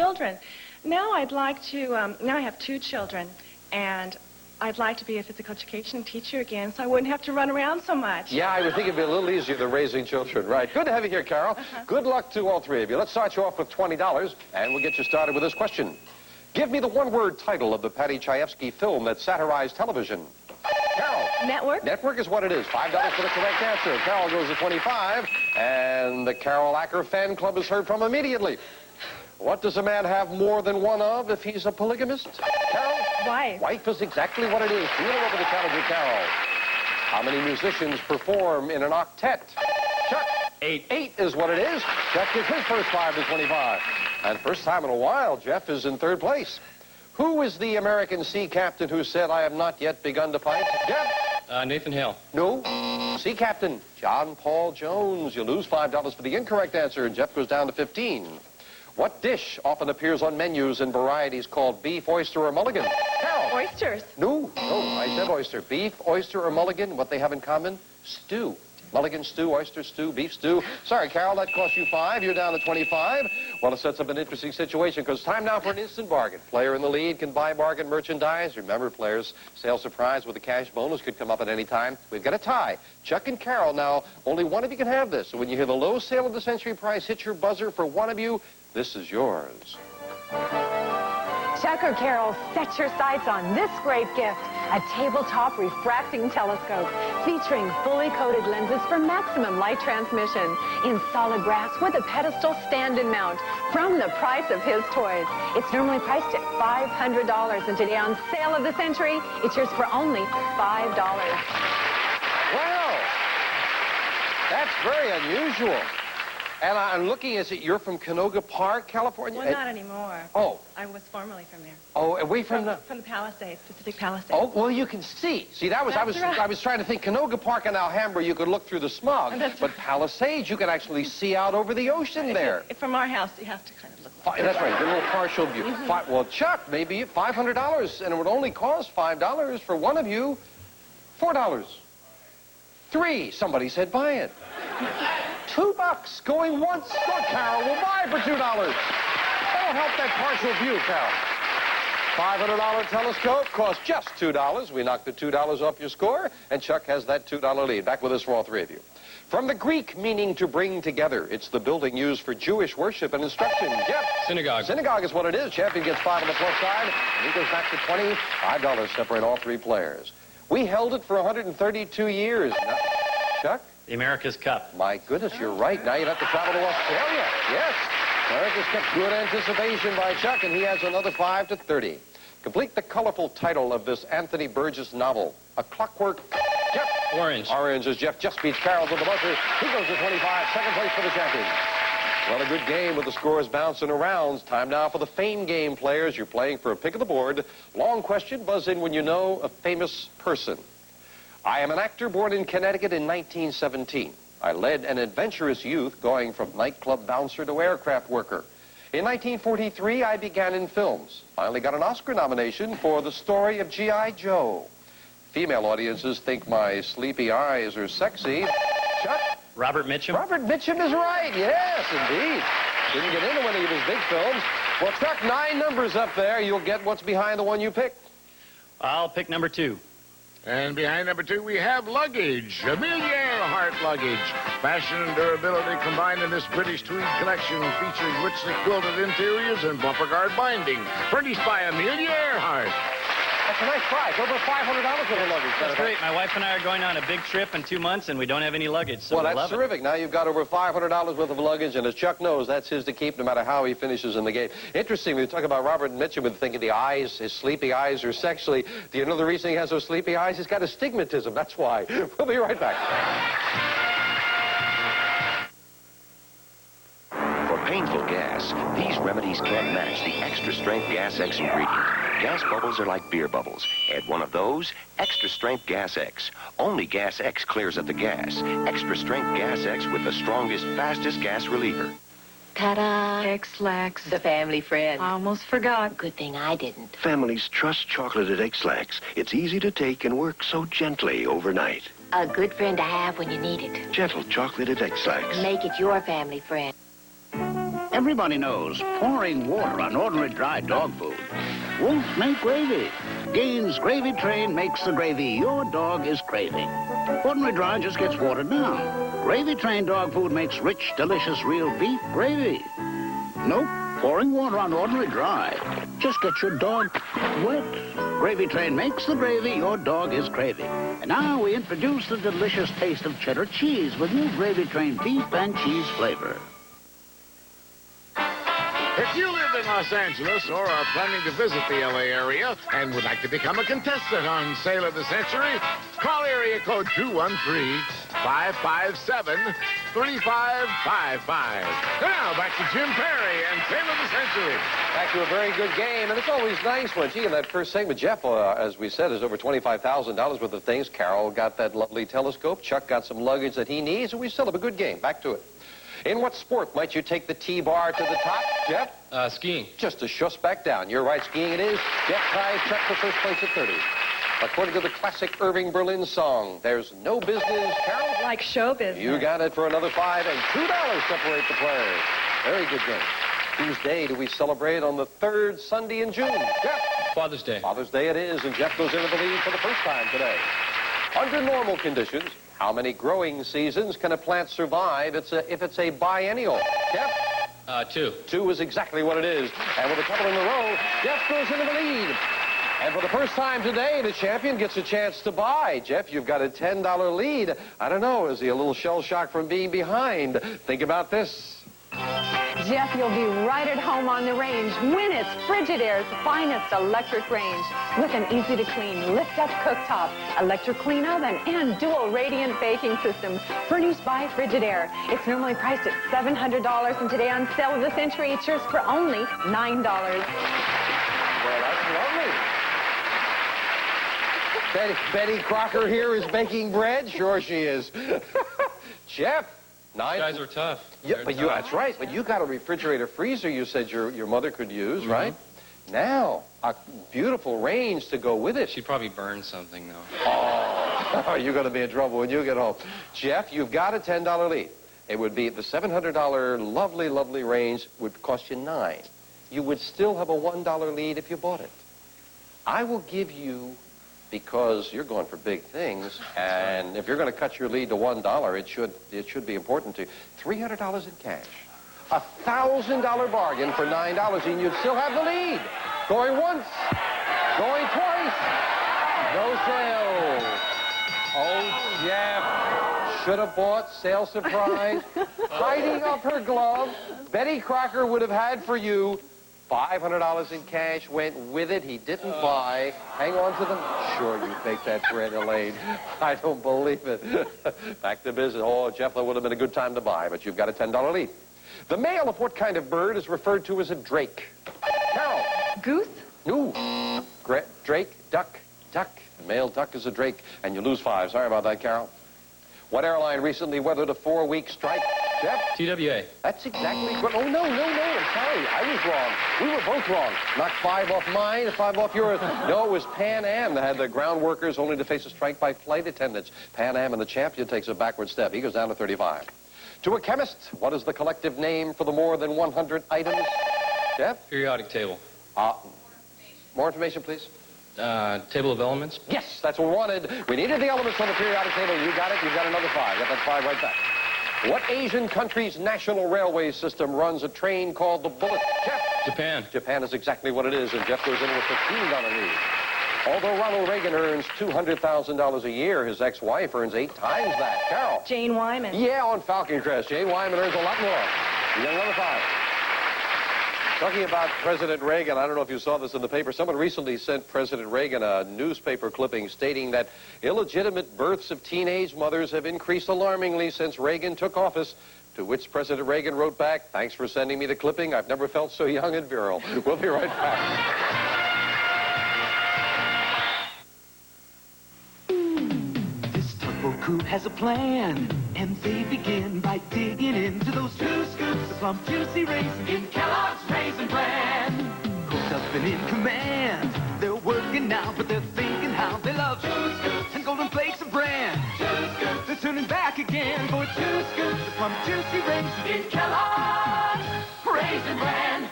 children. Now I'd like to, now I have 2 children, and I'd like to be a physical education teacher again so I wouldn't have to run around so much. Yeah, I would think it'd be a little easier than raising children, right? Good to have you here, Carol. Good luck to all 3 of you. Let's start you off with $20, and we'll get you started with this question. Give me the one-word title of the Paddy Chayefsky film that satirized television. Carol. Network? Network is what it is. $5 for the correct answer. Carol goes to 25, and the Carol Acker fan club is heard from immediately. What does a man have more than one of if he's a polygamist? Carol? Wife. Wife is exactly what it is. Wheel over the challenger, Carol. How many musicians perform in an octet? Chuck? 8. 8 is what it is. Jeff gets his first 5 to 25. And first time in a while, Jeff is in 3rd place. Who is the American sea captain who said, I have not yet begun to fight? Jeff? Nathan Hale. No. Sea captain, John Paul Jones. You lose $5 for the incorrect answer, and Jeff goes down to 15. What dish often appears on menus in varieties called beef, oyster, or mulligan? Carol. Oysters. No, I said oyster. Beef, oyster, or mulligan, what they have in common? Stew. Mulligan stew, oyster stew, beef stew. Sorry, Carol, that cost you 5. You're down to 25. Well, it sets up an interesting situation because time now for an instant bargain. Player in the lead can buy bargain merchandise. Remember, players, sale surprise with a cash bonus could come up at any time. We've got a tie. Chuck and Carol now, only one of you can have this. So when you hear the low sale of the century price, hit your buzzer for one of you. This is yours. Chuck or Carol, set your sights on this great gift. A tabletop refracting telescope featuring fully coated lenses for maximum light transmission in solid brass with a pedestal stand and mount from the price of his toys. It's normally priced at $500, and today on Sale of the Century, it's yours for only $5. Wow, that's very unusual. And I'm looking at it, you're from Canoga Park, California? Well, not anymore. Oh. I was formerly from there. Oh, away from the... From the Palisades, Pacific Palisades. Oh, well, you can see. See, that was, I was trying to think, Canoga Park in Alhambra, you could look through the smog. But Palisades, you could actually see out over the ocean there. From our house, you have to kind of look. That's right, get a little partial view. Well, Chuck, maybe $500, and it would only cost $5 for one of you. $4. 3, somebody said buy it. $2 going once. Good, Carol. We'll buy it for $2. That'll help that partial view, Carol. $500 telescope costs just $2. We knocked the $2 off your score, and Chuck has that $2 lead. Back with us for all 3 of you. From the Greek meaning to bring together, it's the building used for Jewish worship and instruction. Jeff? Synagogue. Synagogue is what it is. Champion gets 5 on the plus side, and he goes back to 20. $5 separate all 3 players. We held it for 132 years. Now, Chuck? The America's Cup. My goodness, you're right. Now you'd have to travel to Australia. Yes. America's Cup. Good anticipation by Chuck, and he has another 5 to 30. Complete the colorful title of this Anthony Burgess novel. A Clockwork... Jeff. Orange. Orange, as Jeff just beats Carol with the buzzer. He goes to 25. Second place for the champion. Well, a good game with the scores bouncing around. Time now for the Fame game, players. You're playing for a pick of the board. Long question. Buzz in when you know a famous person. I am an actor born in Connecticut in 1917. I led an adventurous youth going from nightclub bouncer to aircraft worker. In 1943, I began in films. Finally got an Oscar nomination for The Story of G.I. Joe. Female audiences think my sleepy eyes are sexy. Chuck? Robert Mitchum. Robert Mitchum is right. Yes, indeed. Didn't get into any of his big films. Well, Chuck, 9 numbers up there. You'll get what's behind the one you picked. I'll pick number 2. And behind number 2, we have luggage. Amelia Earhart luggage. Fashion and durability combined in this British tweed collection features richly quilted interiors and bumper guard binding. Furnished by Amelia Earhart. That's a nice price. Over $500 worth of luggage. That's great. My wife and I are going on a big trip in 2 months, and we don't have any luggage, so well, we that's love terrific. Now you've got over $500 worth of luggage, and as Chuck knows, that's his to keep no matter how he finishes in the game. Interesting, when you talk about Robert Mitchum and thinking the eyes, his sleepy eyes are sexually. Do you know the reason he has those sleepy eyes? He's got astigmatism. That's why. We'll be right back. For painful gas, these remedies can't match the extra strength Gas X ingredient. Gas bubbles are like beer bubbles. Add one of those, extra strength Gas X. Only Gas X clears up the gas. Extra strength Gas X with the strongest, fastest gas reliever. Ta-da! X-Lax. The family friend. I almost forgot. Good thing I didn't. Families trust chocolated X-Lax. It's easy to take and works so gently overnight. A good friend to have when you need it. Gentle chocolated X-Lax. Make it your family friend. Everybody knows pouring water on ordinary dry dog food won't make gravy. Gaines Gravy Train makes the gravy your dog is craving. Ordinary dry just gets watered down. Gravy Train dog food makes rich, delicious, real beef gravy. Nope, pouring water on ordinary dry just gets your dog wet. Gravy Train makes the gravy your dog is craving. And now we introduce the delicious taste of cheddar cheese with new Gravy Train beef and cheese flavor. If you live in Los Angeles or are planning to visit the L.A. area and would like to become a contestant on Sale of the Century, call area code 213-557-3555. Now, back to Jim Perry and Sale of the Century. Back to a very good game, and it's always nice when, in that first segment, Jeff, as we said, is over $25,000 worth of things. Carol got that lovely telescope. Chuck got some luggage that he needs, and we still have a good game. Back to it. In what sport might you take the T-bar to the top, Jeff? Skiing. Just a shush back down. You're right, skiing it is. Jeff ties Chuck for first place at 30. According to the classic Irving Berlin song, there's no business, Carol. Like show business. You got it for another $5 and $2 separate the players. Very good game. Whose day do we celebrate on the third Sunday in June? Jeff? Father's Day. Father's Day it is, and Jeff goes into the lead for the first time today. Under normal conditions, how many growing seasons can a plant survive if it's a biennial? Jeff? 2. 2 is exactly what it is. And with a couple in a row, Jeff goes into the lead. And for the first time today, the champion gets a chance to buy. Jeff, you've got a $10 lead. I don't know, is he a little shell-shocked from being behind? Think about this. Jeff, you'll be right at home on the range. Win it's Frigidaire's finest electric range with an easy-to-clean, lift-up cooktop, electric clean oven, and dual radiant baking system furnished by Frigidaire. It's normally priced at $700, and today on Sale of the Century, it's yours for only $9. Well, that's lovely. Betty Crocker here is baking bread? Sure she is. Jeff. These guys are tough. Yeah, that's right. But you got a refrigerator freezer you said your mother could use, right? Now, a beautiful range to go with it. She'd probably burn something, though. Oh, you're going to be in trouble when you get home. Jeff, you've got a $10 lead. It would be the $700 lovely, lovely range would cost you $9. You would still have a $1 lead if you bought it. I will give you, because you're going for big things, and if you're going to cut your lead to $1, it should be important to you. $300 in cash. A $1,000 bargain for $9, and you'd still have the lead. Going once, going twice, no sale. Oh, Jeff, should have bought sale surprise. Hiding up her glove, Betty Crocker would have had for you $500 in cash, went with it. He didn't buy. Hang on to them. Sure, you baked that bread, Elaine. I don't believe it. Back to business. Oh, Jeff, that would have been a good time to buy, but you've got a $10 lead. The male of what kind of bird is referred to as a drake? Carol. Goose? No. Drake, duck. The male duck is a drake, and you lose $5. Sorry about that, Carol. What airline recently weathered a 4-week strike? Jeff? TWA. That's exactly what... Oh, no. I'm sorry. I was wrong. We were both wrong. Knocked 5 off mine, 5 off yours. No, it was Pan Am that had the ground workers only to face a strike by flight attendants. Pan Am and the champion takes a backward step. He goes down to 35. To a chemist, what is the collective name for the more than 100 items? Jeff? Periodic table. More information, please. Table of elements. Yes, that's what we wanted. We needed the elements on the periodic table. You got it. You've got another 5. Got that 5 right back. What Asian country's national railway system runs a train called the Bullet? Jeff? Japan. Japan is exactly what it is, and Jeff goes in with a $15 lead. Although Ronald Reagan earns $200,000 a year, his ex-wife earns 8 times that. Carol? Jane Wyman. Yeah, on Falcon Crest. Jane Wyman earns a lot more. You got another 5. Talking about President Reagan, I don't know if you saw this in the paper. Someone recently sent President Reagan a newspaper clipping stating that illegitimate births of teenage mothers have increased alarmingly since Reagan took office, to which President Reagan wrote back, "Thanks for sending me the clipping. I've never felt so young and virile." We'll be right back. This tugboat crew has a plan, and they begin by digging into those 2 scoops of plump juicy raisin in Kellogg's Raisin Bran. Hooked up and in command, they're working now, but they're thinking how they love 2 scoops and golden flakes of bran. 2 scoops, they're turning back again for 2 scoops of plump juicy raisin in Kellogg's Raisin Raisin Bran.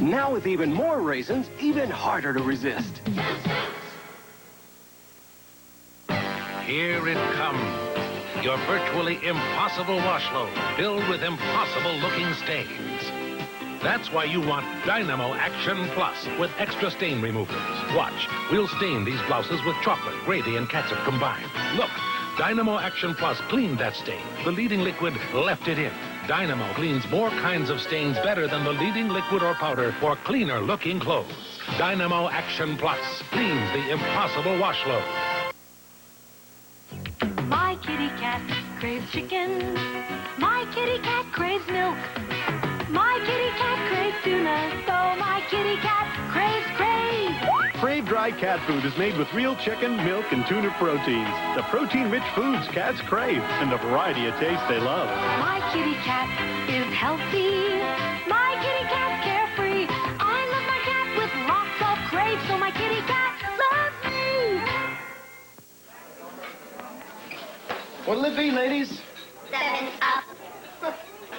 Now with even more raisins, even harder to resist. Here it comes. Your virtually impossible wash load filled with impossible-looking stains. That's why you want Dynamo Action Plus with extra stain removers. Watch, we'll stain these blouses with chocolate, gravy, and catsup combined. Look, Dynamo Action Plus cleaned that stain. The leading liquid left it in. Dynamo cleans more kinds of stains better than the leading liquid or powder for cleaner-looking clothes. Dynamo Action Plus cleans the impossible wash load. My kitty cat craves chicken. My kitty cat craves milk. My kitty cat craves tuna. So my kitty cat craves Crave. Crave Dry Cat Food is made with real chicken, milk, and tuna proteins. The protein-rich foods cats crave and the variety of taste they love. My kitty cat is healthy. My kitty cat's carefree. I love my cat with lots of Crave, so my kitty cat loves me. What'll it be, ladies? 7 Up.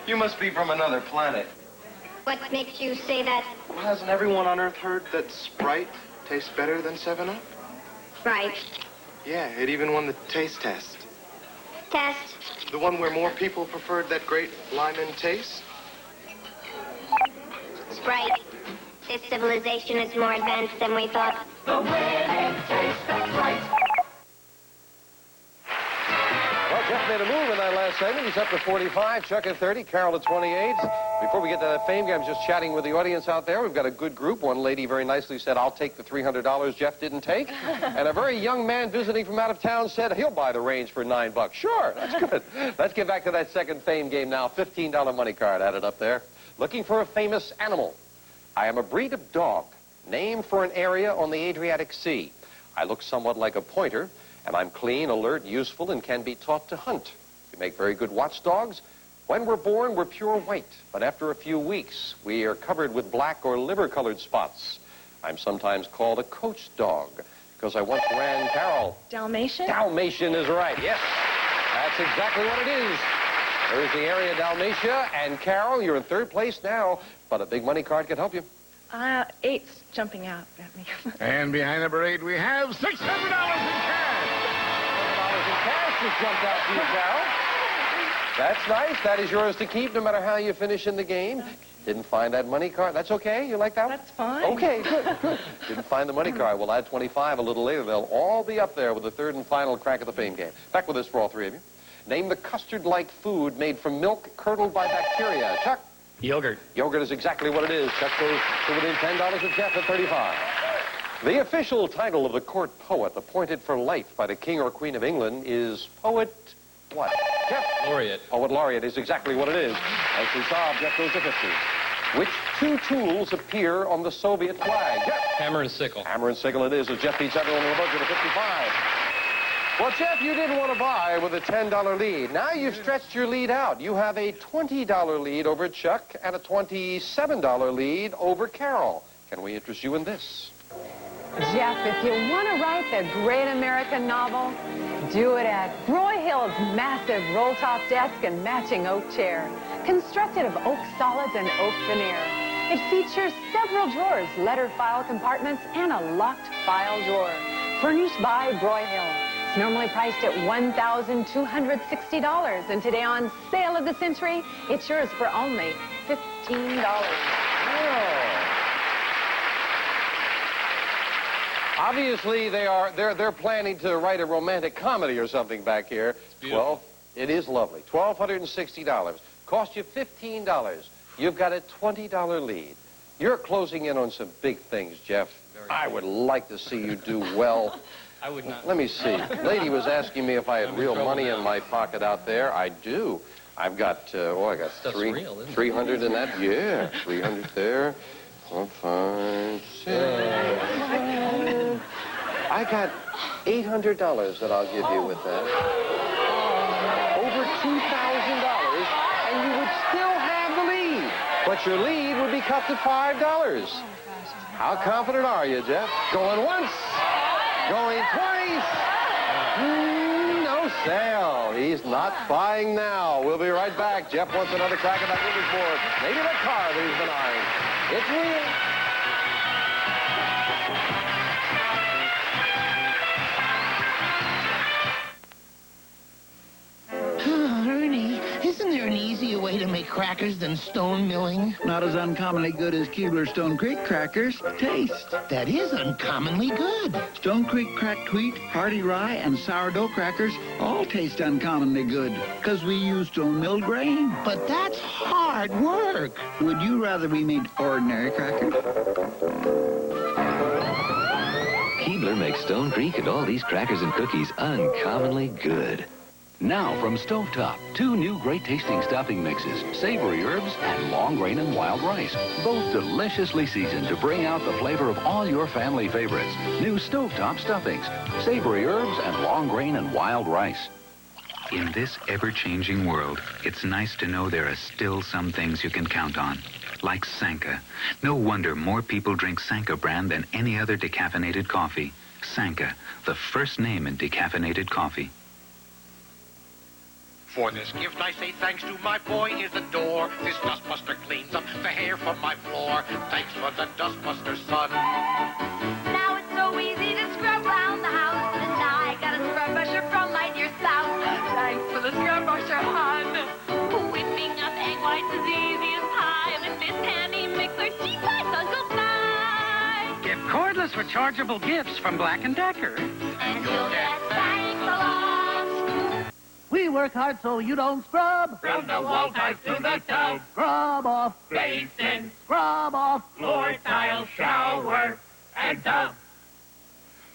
You must be from another planet. What makes you say that? Well, hasn't everyone on Earth heard that Sprite tastes better than 7 Up? Right. Yeah, it even won the taste test. Test. The one where more people preferred that great lime-in taste? Sprite. This civilization is more advanced than we thought. The way it tastes, that's right. Well, Jeff made a move in that last segment. He's up to 45, Chuck at 30, Carol at 28. Before we get to that fame game, I'm just chatting with the audience out there. We've got a good group. One lady very nicely said, I'll take the $300 Jeff didn't take. And a very young man visiting from out of town said he'll buy the range for $9. Sure, that's good. Let's get back to that second fame game now. $15 money card added up there. Looking for a famous animal. I am a breed of dog named for an area on the Adriatic Sea. I look somewhat like a pointer, and I'm clean, alert, useful, and can be taught to hunt. We make very good watchdogs. When we're born, we're pure white, but after a few weeks, we are covered with black or liver-colored spots. I'm sometimes called a coach dog because I once ran Carol. Dalmatian? Dalmatian is right, yes. That's exactly what it is. There's the area Dalmatia, and Carol, you're in third place now, but a big money card can help you. 8's jumping out at me. And behind number 8, we have $600 in cash. $600 in cash just jumped out to you, Carol. That's nice. That is yours to keep no matter how you finish in the game. Okay. Didn't find that money card. That's okay? You like that? That's fine. Okay, good, good. Didn't find the money card. We'll add 25 a little later. They'll all be up there with the third and final crack at the fame game. Back with this for all three of you. Name the custard-like food made from milk curdled by bacteria. Chuck? Yogurt. Yogurt is exactly what it is. Chuck goes to within $10 of Jeff at 35. The official title of the court poet appointed for life by the King or Queen of England is Poet what? Jeff? Laureate. Poet Laureate is exactly what it is. Nicely solved. Jeff goes to 50. Which two tools appear on the Soviet flag? Jeff? Hammer and sickle. Hammer and sickle it is, as Jeff beats everyone in the budget at 55. Well, Jeff, you didn't want to buy with a $10 lead. Now you've stretched your lead out. You have a $20 lead over Chuck and a $27 lead over Carol. Can we interest you in this? Jeff, if you want to write the great American novel, do it at Broyhill's massive roll-top desk and matching oak chair, constructed of oak solids and oak veneer. It features several drawers, letter file compartments, and a locked file drawer. Furnished by Broyhill. It's normally priced at $1,260, and today on Sale of the Century, it's yours for only $15. Obviously, they're planning to write a romantic comedy or something back here. Well, it is lovely. $1,260. Cost you $15. You've got a $20 lead. You're closing in on some big things, Jeff. I would like to see you do well. I would not. Let me see. Lady was asking me if I had real money in my pocket out there. I do. I've got, I got Stuff's real, isn't it? 300 in that. Yeah, 300 there. 1, 5, 6. I got $800 that I'll give you with that. Over $2,000, and you would still have the lead. But your lead would be cut to $5. How confident are you, Jeff? Going once. Going twice. No, No sale. He's not buying now. We'll be right back. Jeff wants another crack at that winner's board. Maybe that car that he's been eyeing. It's real. Ernie, isn't there an easier way to make crackers than stone milling? Not as uncommonly good as Keebler Stone Creek crackers. Taste. That is uncommonly good. Stone Creek cracked wheat, hearty rye, and sourdough crackers all taste uncommonly good because we use stone milled grain. But that's hard work. Would you rather we made ordinary crackers? Keebler makes Stone Creek and all these crackers and cookies uncommonly good. Now from Stovetop, 2 new great-tasting stuffing mixes, savory herbs and long grain and wild rice. Both deliciously seasoned to bring out the flavor of all your family favorites. New Stovetop stuffings, savory herbs and long grain and wild rice. In this ever-changing world, it's nice to know there are still some things you can count on. Like Sanka. No wonder more people drink Sanka brand than any other decaffeinated coffee. Sanka, the first name in decaffeinated coffee. For this gift I say thanks to my boy Isidore. This dustbuster cleans up the hair from my floor. Thanks for the dustbuster, son. Now it's so easy to scrub around the house. And I got a scrub brusher from my dear spouse. Thanks for the scrub brusher, hon. Whipping up egg whites is easy as pie. With this handy mixer, cheap like Uncle Pie. Get cordless rechargeable gifts from Black & Decker. And you'll get thanks a lot. We work hard so you don't scrub. From the wall pipe to the tub. Scrub off. Basin. Scrub off. Floor, tile, shower, and tub.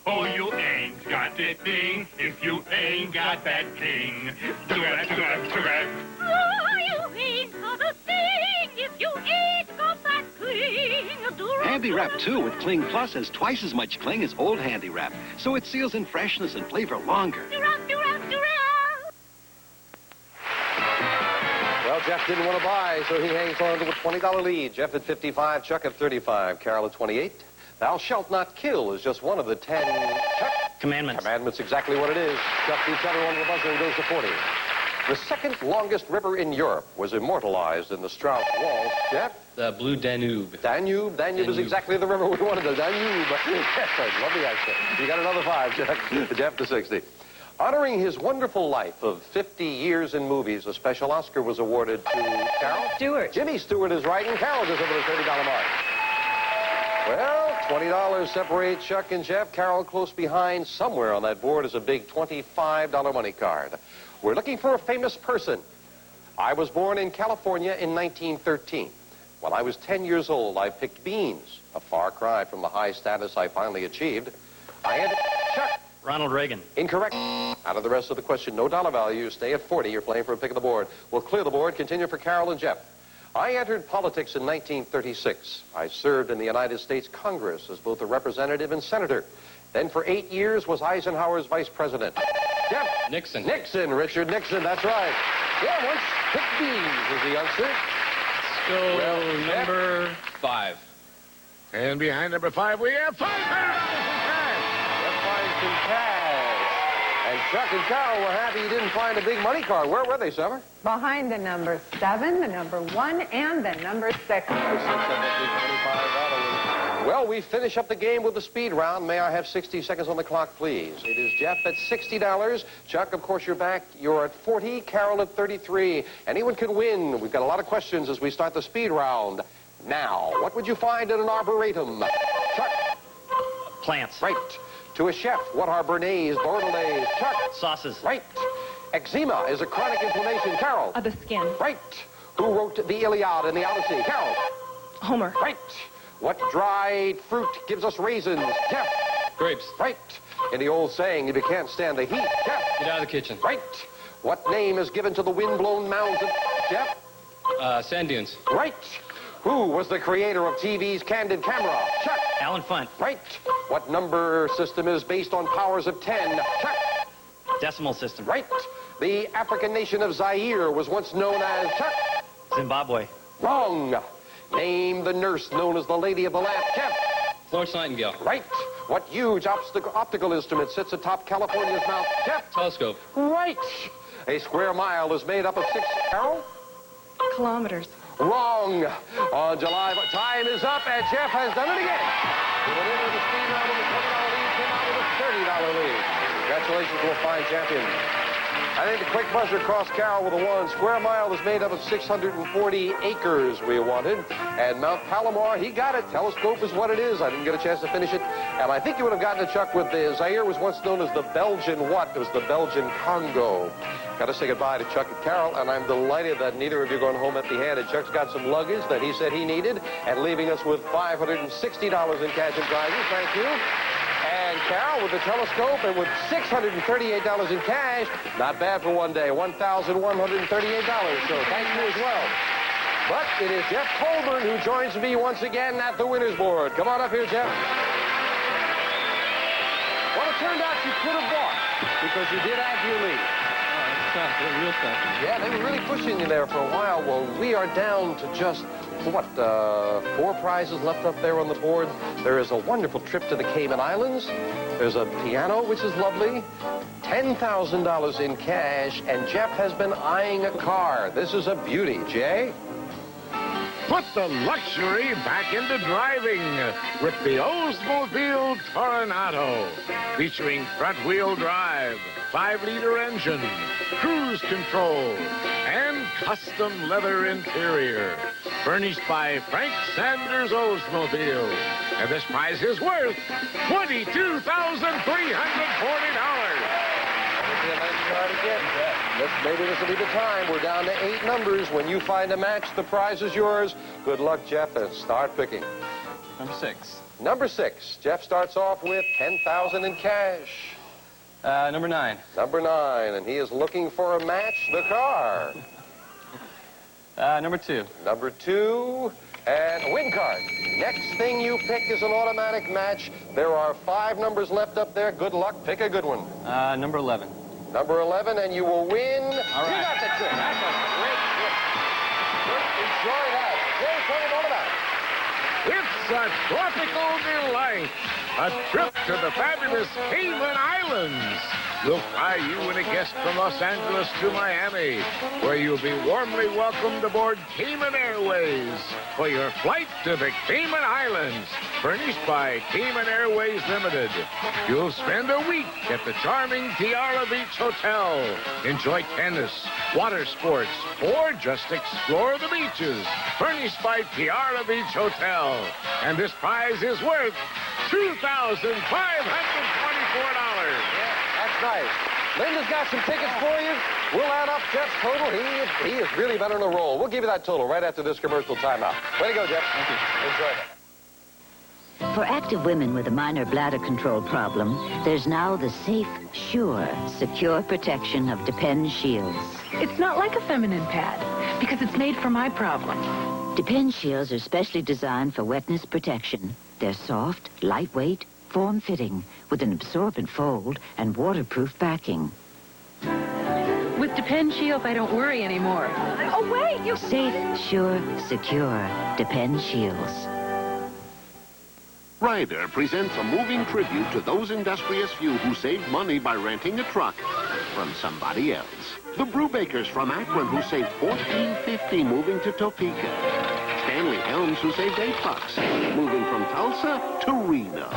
Oh, you ain't got the thing if you ain't got that king. Do it, do it, do it. Oh, you ain't got a thing if you ain't got that cling. Handy Wrap 2 with Cling Plus has twice as much cling as old Handy Wrap, so it seals in freshness and flavor longer. Well, Jeff didn't want to buy, so he hangs on to a $20 lead. Jeff at 55, Chuck at 35, Carol at 28. Thou shalt not kill is just one of the 10 Chuck Commandments. Commandments, exactly what it is. Chuck beats everyone with the buzzer and goes to 40. The second longest river in Europe was immortalized in the Strauss walls. Jeff? The Blue Danube. Danube is exactly the river we wanted, the Danube. Yes, I love the accent. You got another 5, Jeff. Jeff to 60. Honoring his wonderful life of 50 years in movies, a special Oscar was awarded to Carol Stewart. Jimmy Stewart is right, and Carol just over the $30 mark. Well, $20 separates Chuck and Jeff. Carol close behind. Somewhere on that board is a big $25 money card. We're looking for a famous person. I was born in California in 1913. When I was 10 years old, I picked beans, a far cry from the high status I finally achieved. I had Chuck. Ronald Reagan. Incorrect. Out of the rest of the question, no dollar value. Stay at 40. You're playing for a pick of the board. We'll clear the board. Continue for Carol and Jeff. I entered politics in 1936. I served in the United States Congress as both a representative and senator. Then for 8 years was Eisenhower's vice president. Jeff. Nixon. Nixon. Richard Nixon. That's right. Yeah, once picked beans is the answer. Let's go number 5. And behind number 5, we have $5. Some cash. And Chuck and Carol were happy you didn't find a big money card. Where were they, Summer? Behind the number 7, the number 1, and the number 6. Well, we finish up the game with the speed round. May I have 60 seconds on the clock, please? It is Jeff at $60. Chuck, of course, you're back. You're at 40. Carol at 33. Anyone can win. We've got a lot of questions as we start the speed round. Now, what would you find in an arboretum? Chuck. Plants. Right. To a chef, what are Bernays, Bordelaise, Chuck? Sauces. Right. Eczema is a chronic inflammation. Carol. Of the skin. Right. Who wrote the Iliad and the Odyssey? Carol. Homer. Right. What dried fruit gives us raisins? Jeff. Grapes. Right. In the old saying, if you can't stand the heat, Jeff. Get out of the kitchen. Right. What name is given to the wind-blown mounds of Jeff? Sand dunes. Right. Who was the creator of TV's candid camera? Chuck. Alan Funt. Right. What number system is based on powers of 10? Chuck. Decimal system. Right. The African nation of Zaire was once known as Chuck. Zimbabwe. Wrong. Name the nurse known as the Lady of the Lamp. Jeff. Florence Nightingale. Right. What huge optical instrument sits atop California's Mount? Jeff? Telescope. Right. A square mile is made up of 6... Carol? Kilometers. Wrong. On July... Time is up, and Jeff has done it again. He went into the speed round with a $20 lead, came out with a $30 lead. Congratulations to a fine champion. I think the quick buzzer cost Carol with a 1. Square mile is made up of 640 acres we wanted. And Mount Palomar, he got it. Telescope is what it is. I didn't get a chance to finish it. And I think you would have gotten a Chuck with the Zaire was once known as the Belgian what? It was the Belgian Congo. Got to say goodbye to Chuck and Carol, and I'm delighted that neither of you are going home empty-handed. Chuck's got some luggage that he said he needed, and leaving us with $560 in cash and prizes. Thank you. And Carol with the telescope and with $638 in cash. Not bad for one day. $1,138. So thank you as well. But it is Jeff Colburn who joins me once again at the winner's board. Come on up here, Jeff. Well, it turned out you could have bought because you did have your lead. Real stuff. Yeah, they were really pushing you there for a while. Well, we are down to just, what, 4 prizes left up there on the board. There is a wonderful trip to the Cayman Islands. There's a piano, which is lovely. $10,000 in cash, and Jeff has been eyeing a car. This is a beauty. Jay? Put the luxury back into driving with the Oldsmobile Toronado, featuring front-wheel drive, 5-liter engine, cruise control, and custom leather interior, furnished by Frank Sanders Oldsmobile. And this prize is worth $22,340. Maybe this will be the time. We're down to 8 numbers. When you find a match, the prize is yours. Good luck, Jeff, and start picking. Number 6. Number 6. Jeff starts off with $10,000 in cash. Number 9. Number 9, and he is looking for a match, the car. Number 2. Number 2, and a win card. Next thing you pick is an automatic match. There are 5 numbers left up there. Good luck. Pick a good one. Number 11. Number 11, and you will win. All right. You got the trip. That's a great trip. Enjoy that. Jay, tell me all about it. It's a tropical delight. A trip to the fabulous Cayman Islands. We'll fly you and a guest from Los Angeles to Miami, where you'll be warmly welcomed aboard Cayman Airways for your flight to the Cayman Islands, furnished by Cayman Airways Limited. You'll spend a week at the charming Tiara Beach Hotel. Enjoy tennis, water sports, or just explore the beaches, furnished by Tiara Beach Hotel. And this prize is worth $2,524. That's nice. Linda's got some tickets for you. We'll add up Jeff's total. He has really been on a roll. We'll give you that total right after this commercial timeout. Way to go, Jeff. Thank you. Enjoy that. For active women with a minor bladder control problem, there's now the safe, sure, secure protection of Depend Shields. It's not like a feminine pad, because it's made for my problem. Depend Shields are specially designed for wetness protection. They're soft, lightweight, form-fitting, with an absorbent fold and waterproof backing. With Depend Shields, I don't worry anymore. Oh, wait, you... Safe, sure, secure. Depend Shields. Ryder presents a moving tribute to those industrious few who saved money by renting a truck from somebody else. The Brewbakers from Akron who saved $14.50 moving to Topeka. Stanley Helms who saved $8 moving from Tulsa to Reno.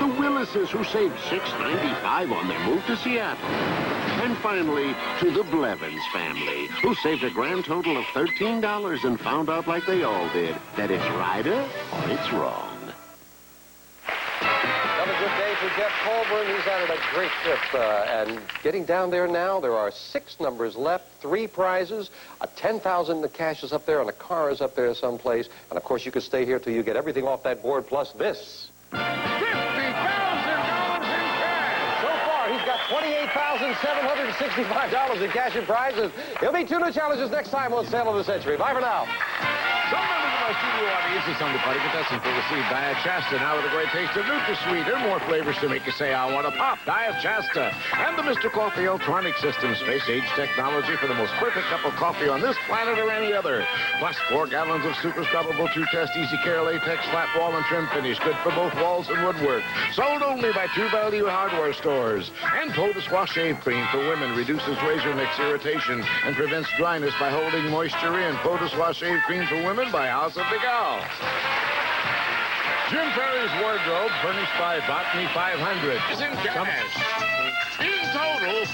The Willises who saved $6.95 on their move to Seattle. And finally, to the Blevins family, who saved a grand total of $13 and found out, like they all did, that it's Ryder or it's wrong. Another good day for Jeff Colburn. He's had a great trip. And getting down there now, there are 6 numbers left, 3 prizes, a $10,000 cash is up there, and a car is up there someplace. And, of course, you can stay here till you get everything off that board, plus this. $50,000 in cash. So far, he's got $28,765 in cash and prizes. He'll be 2 new challenges next time on Sale of the Century. Bye for now. Some of the our studio audience is Sunday Party contestant for received Diet Shasta, now with a great taste of NutraSweet and more flavors to make you say, I want to pop. Diet Shasta. And the Mr. Coffee Electronic System, space-age technology for the most perfect cup of coffee on this planet or any other. Plus 4 gallons of super scrubbable, True Test, Easy Care, latex, flat wall, and trim finish. Good for both walls and woodwork. Sold only by True Value Hardware stores. And POTUS Wash Shave Cream for women reduces razor mix irritation and prevents dryness by holding moisture in. POTUS Wash Shave Cream for women by House of the Gal. Jim Perry's wardrobe, furnished by Botany 500. Is in cash. In total,